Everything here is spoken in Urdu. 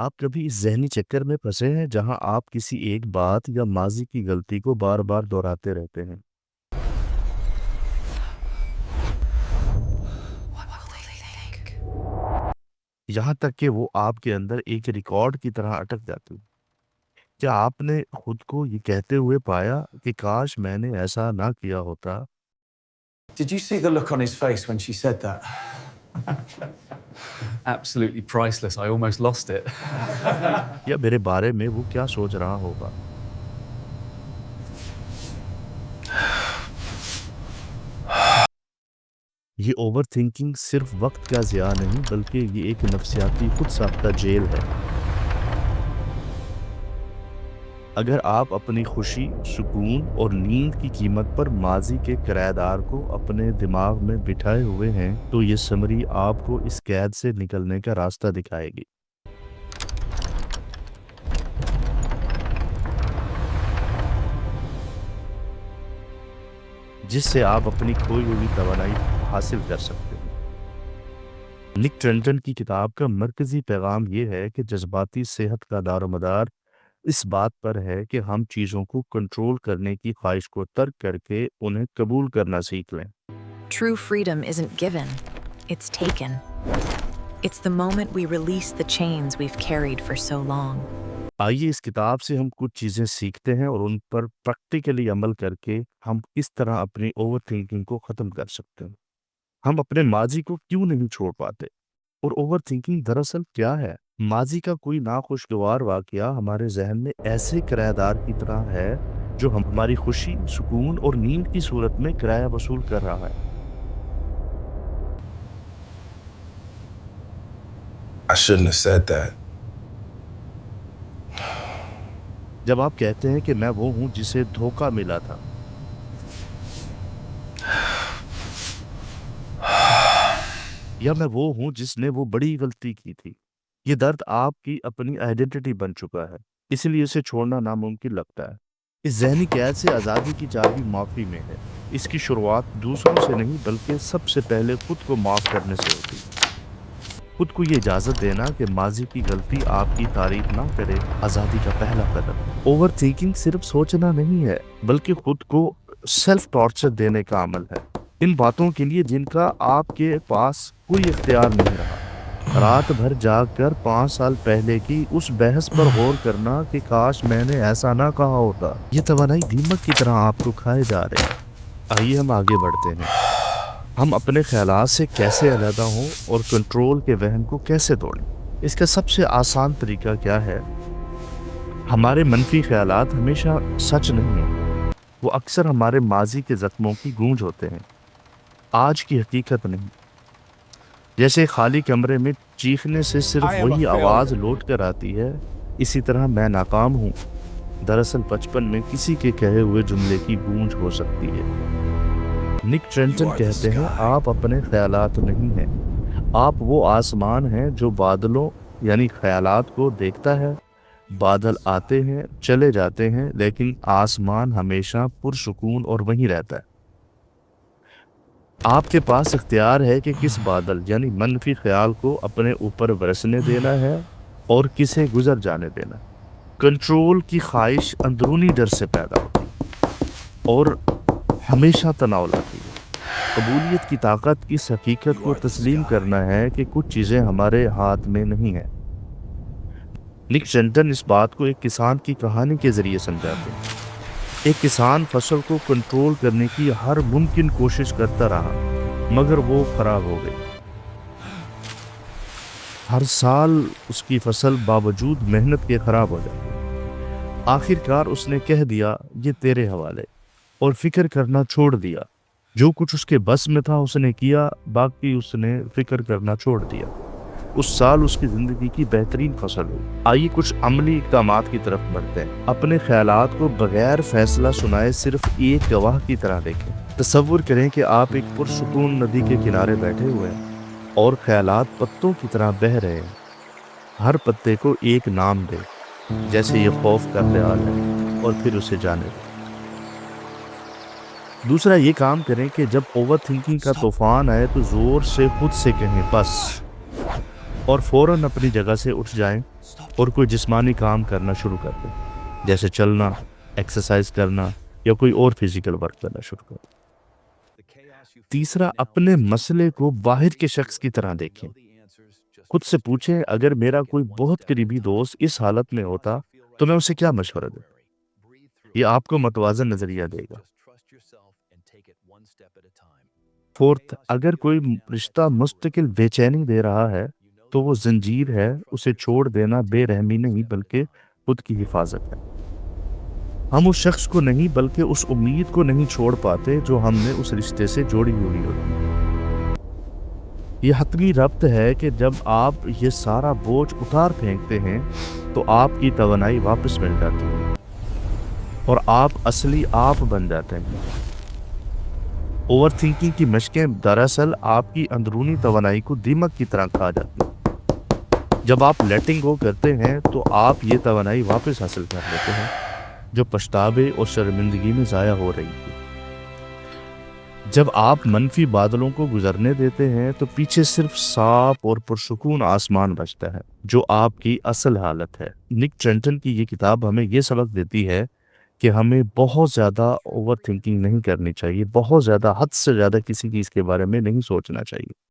آپ کبھی اس ذہنی چکر میں پھنسے ہیں جہاں آپ کسی ایک بات یا ماضی کی غلطی کو بار بار دہراتے رہتے ہیں؟ یہاں تک کہ وہ آپ کے اندر ایک ریکارڈ کی طرح اٹک جاتی ہے۔ کیا آپ نے خود کو یہ کہتے ہوئے پایا کہ کاش میں نے ایسا نہ کیا ہوتا؟ Did you see the look on his face when she said that? Absolutely priceless. I almost lost it. یا میرے بارے میں وہ کیا سوچ رہا ہوگا؟ یہ اوور تھنکنگ صرف وقت کا ضیاع نہیں بلکہ یہ ایک نفسیاتی خود ساختہ جیل ہے۔ اگر آپ اپنی خوشی، سکون اور نیند کی قیمت پر ماضی کے کرایہ دار کو اپنے دماغ میں بٹھائے ہوئے ہیں تو یہ سمری آپ کو اس قید سے نکلنے کا راستہ دکھائے گی۔ جس سے آپ اپنی کھوئی ہوئی توانائی حاصل کر سکتے ہیں۔ نک ٹرنٹن کی کتاب کا مرکزی پیغام یہ ہے کہ جذباتی صحت کا دار و مدار اس بات پر ہے کہ ہم چیزوں کو کنٹرول کرنے کی خواہش کو ترک کر کے انہیں قبول کرنا سیکھ لیں۔ True freedom isn't given, it's taken. It's the moment we release the chains we've carried for so long. آئیے اس کتاب سے ہم کچھ چیزیں سیکھتے ہیں اور ان پر پریکٹیکلی عمل کر کے ہم کس طرح اپنی اوور تھنکنگ کو ختم کر سکتے ہیں۔ ہم اپنے ماضی کو کیوں نہیں چھوڑ پاتے اور اوور تھنکنگ دراصل کیا ہے؟ ماضی کا کوئی ناخوشگوار واقعہ ہمارے ذہن میں ایسے کرایہ دار کی طرح ہے جو ہماری خوشی، سکون اور نیند کی صورت میں کرایہ وصول کر رہا ہے۔ I shouldn't have said that. جب آپ کہتے ہیں کہ میں وہ ہوں جسے دھوکہ ملا تھا، یا میں وہ ہوں جس نے وہ بڑی غلطی کی تھی، یہ درد آپ کی اپنی آئیڈینٹی بن چکا ہے، اسی لیے اسے چھوڑنا ناممکن لگتا ہے۔ اس ذہنی قید سے آزادی کی چابی معافی میں ہے۔ اس کی شروعات دوسروں سے نہیں بلکہ سب سے پہلے خود کو معاف کرنے سے ہوتی ہے۔ خود کو یہ اجازت دینا کہ ماضی کی غلطی آپ کی تعریف نہ کرے، آزادی کا پہلا قدم۔ اوور تھنکنگ صرف سوچنا نہیں ہے بلکہ خود کو سیلف ٹارچر دینے کا عمل ہے، ان باتوں کے لیے جن کا آپ کے پاس کوئی اختیار نہیں رہا۔ رات بھر جاگ کر 5 سال پہلے کی اس بحث پر غور کرنا کہ کاش میں نے ایسا نہ کہا ہوتا، یہ توانائی دیمک کی طرح آپ کو کھائے جا رہے ہیں۔ آئیے ہم آگے بڑھتے ہیں۔ ہم اپنے خیالات سے کیسے علیحدہ ہوں اور کنٹرول کے وہم کو کیسے توڑیں؟ اس کا سب سے آسان طریقہ کیا ہے؟ ہمارے منفی خیالات ہمیشہ سچ نہیں ہیں، وہ اکثر ہمارے ماضی کے زخموں کی گونج ہوتے ہیں، آج کی حقیقت نہیں۔ جیسے خالی کمرے میں چیخنے سے صرف وہی آواز لوٹ کر آتی ہے، اسی طرح میں ناکام ہوں دراصل بچپن میں کسی کے کہے ہوئے جملے کی گونج ہو سکتی ہے۔ نک ٹرنٹن کہتے ہیں آپ اپنے خیالات نہیں ہیں، آپ وہ آسمان ہیں جو بادلوں یعنی خیالات کو دیکھتا ہے۔ بادل آتے ہیں چلے جاتے ہیں لیکن آسمان ہمیشہ پرسکون اور وہیں رہتا ہے۔ آپ کے پاس اختیار ہے کہ کس بادل یعنی منفی خیال کو اپنے اوپر برسنے دینا ہے اور کسے گزر جانے دینا۔ کنٹرول کی خواہش اندرونی ڈر سے پیدا ہوتی ہے اور ہمیشہ تناؤ لاتی ہے۔ قبولیت کی طاقت اس حقیقت کو تسلیم کرنا ہے کہ کچھ چیزیں ہمارے ہاتھ میں نہیں ہیں۔ نک ٹرنٹن اس بات کو ایک کسان کی کہانی کے ذریعے سمجھاتے ہیں۔ ایک کسان فصل کو کنٹرول کرنے کی ہر ممکن کوشش کرتا رہا مگر وہ خراب ہو گئی۔ ہر سال اس کی فصل باوجود محنت کے خراب ہو جاتی۔ آخر کار اس نے کہہ دیا یہ تیرے حوالے اور فکر کرنا چھوڑ دیا۔ جو کچھ اس کے بس میں تھا اس نے کیا، باقی اس نے فکر کرنا چھوڑ دیا۔ اس سال اس کی زندگی کی بہترین فصل ہوئی۔ آئیے کچھ عملی اقدامات کی طرف بڑھتے ہیں۔ اپنے خیالات کو بغیر فیصلہ سنائے صرف ایک گواہ کی طرح دیکھیں۔ تصور کریں کہ آپ ایک پرسکون ندی کے کنارے بیٹھے ہوئے ہیں اور خیالات پتوں کی طرح بہہ رہے ہیں۔ ہر پتے کو ایک نام دے جیسے یہ خوف کا خیال ہے اور پھر اسے جانے دیں۔ دوسرا یہ کام کریں کہ جب اوور تھنکنگ کا طوفان آئے تو زور سے خود سے کہیں بس، اور فوراً اپنی جگہ سے اٹھ جائیں اور کوئی جسمانی کام کرنا شروع کر دیں، جیسے چلنا، ایکسرسائز کرنا یا کوئی اور فزیکل ورک کرنا شروع کر دیں۔ تیسرا، اپنے مسئلے کو باہر کے شخص کی طرح دیکھیں۔ خود سے پوچھیں، اگر میرا کوئی بہت قریبی دوست اس حالت میں ہوتا تو میں اسے کیا مشورہ دوں؟ یہ آپ کو متوازن نظریہ دے گا۔ فورتھ، اگر کوئی رشتہ مستقل بے چینی دے رہا ہے تو وہ زنجیر ہے، اسے چھوڑ دینا بے رحمی نہیں بلکہ خود کی حفاظت ہے۔ ہم اس شخص کو نہیں بلکہ اس امید کو نہیں چھوڑ پاتے جو ہم نے اس رشتے سے جوڑی ہوئی ہوتی ہے۔ یہ حتمی ربط ہے کہ جب آپ یہ سارا بوجھ اتار پھینکتے ہیں تو آپ کی توانائی واپس مل جاتی ہے اور آپ اصلی آپ بن جاتے ہیں۔ اوور تھنکنگ کی مشقیں دراصل آپ کی اندرونی توانائی کو دیمک کی طرح کھا جاتی ہیں۔ جب آپ لیٹنگ گو کرتے ہیں تو آپ یہ توانائی واپس حاصل کر لیتے ہیں جو پچھتاوے اور شرمندگی میں ضائع ہو رہی تھی۔ جب آپ منفی بادلوں کو گزرنے دیتے ہیں تو پیچھے صرف صاف اور پرسکون آسمان بچتا ہے جو آپ کی اصل حالت ہے۔ نک ٹرنٹن کی یہ کتاب ہمیں یہ سبق دیتی ہے کہ ہمیں بہت زیادہ اوور تھنکنگ نہیں کرنی چاہیے، بہت زیادہ، حد سے زیادہ کسی چیز کے بارے میں نہیں سوچنا چاہیے۔